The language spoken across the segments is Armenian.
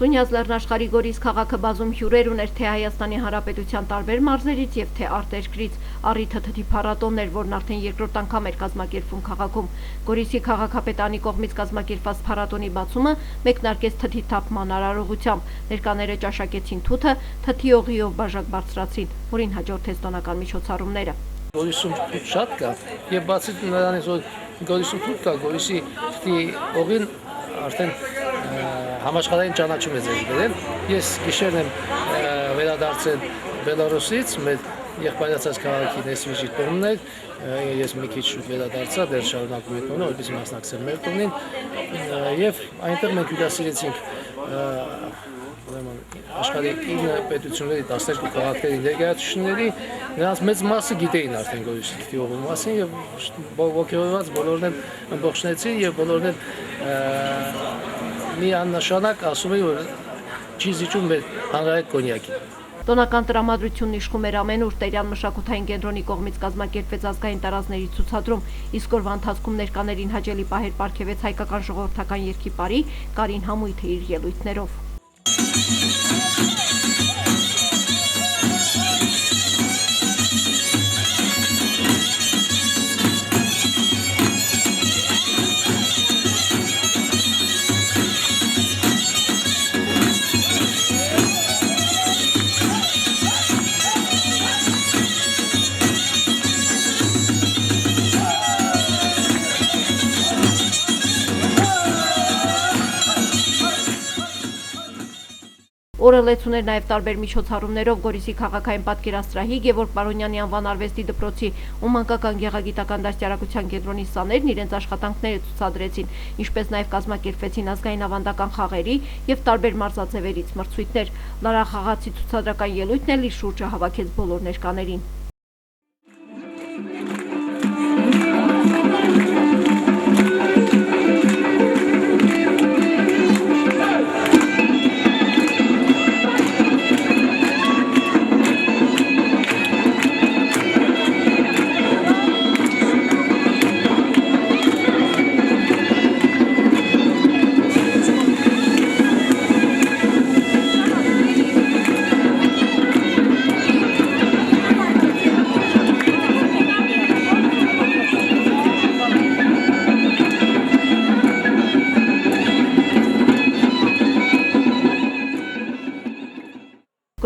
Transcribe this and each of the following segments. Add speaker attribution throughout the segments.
Speaker 1: Սունյաց լեռնաշխարհի Գորիս քաղաքը բազում հյուրեր ուներ թե Հայաստանի Հանրապետության տարբեր մարզերից եւ թե արտերկրից։ Առիթը թթի փառատոնն էր, որն արդեն երկրորդ անգամ էր կազմակերպվում քաղաքում։ Գորիսի քաղաքապետարանի կողմից կազմակերպված փառատոնի բացումը մեկնարկեց թթի թափման արարողությամբ։ Ներկաները ճաշակեցին թութը, թթի օղիով բաժակ բարձրացրին, որին հաջորդեց տոնական միջոցառումները։
Speaker 2: Գորիսում շատ կա եւ բացի նրանից որ Գորիսում թութ կա, Գորիսի օղին արդեն համաշխարհային ճանաչում է ձեռք բերել։ Ես գիշերն եմ վերադարձել Բելարուսից, մեր եղբայրացած քաղաքի Նեսվիժի տոնն էր, ես մի քիչ շուտ վերադարձա, դեռ շարունակում եմ տոնը, որպեսզի մասնակցեմ մեր տոնին, եւ այնտեղ մենք հյուրասիրեցինք աշխարհի 9 պետությունների 12 քաղաքների ներկայացուցիչների, նրանց մեծ մասը գիտեին արդեն Գորիսի թթի օղու մասին եւ ողջորված բոլորն էլ ըմբոշխնեցին եւ բոլորն էլ մի աննշանակ ասում էին, որ չի զիջում մեր հանրային կոնյակին։
Speaker 1: Տոնական տրամադրությունն իշխում էր ամենուր։ Տերյան մշակութային կենտրոնի կողմից կազմակերպվեց ազգային տարազների ցուցադրում, իսկ օրվա ընթացքում ներկաներին հաճելի պահեր պարգևեց հայկական ժողովրդական երգի պարի Կարին Համույթը իր ելույթներով։ Օրը լեց ուներ նաև տարբեր միջոցառումներով Գորիսի քաղաքային պատկերասրահի Գևորգ Պարոնյանի անվան արվեստի դպրոցի ու մանկական գեղագիտական դաստիարակության կենտրոնի սաներն իրենց աշխատանքները ցուցադրեցին, ինչպես նաև կազմակերպվեցին ազգային ավանդական խաղերի եւ տարբեր մարզաձևերից մրցույթներ։ Լարա խաղացի ցուցադրական ելույթն էլ իր շուրջը հավաքեց բոլոր ներկաներին։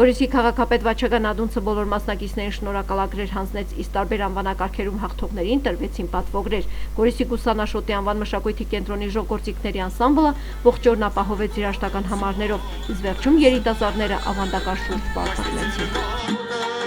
Speaker 1: Գորիսի քաղաքապետ Վաչագան Ադունցը բոլոր մասնակիցներին շնորհակալագրեր հանձնեց, իսկ տարբեր անվանակարգերում հաղթողներին տրվեցին պատվոգրեր։ Գորիսի Գուսանաշոտի անվան մշակույթի կենտրոնի ժողգործիկների անսամբլը ողջ օրն ապահովեց իր աշտական համարներով, իսկ վերջում երիտասարդները ավանդական շուրջ պարտվեցին։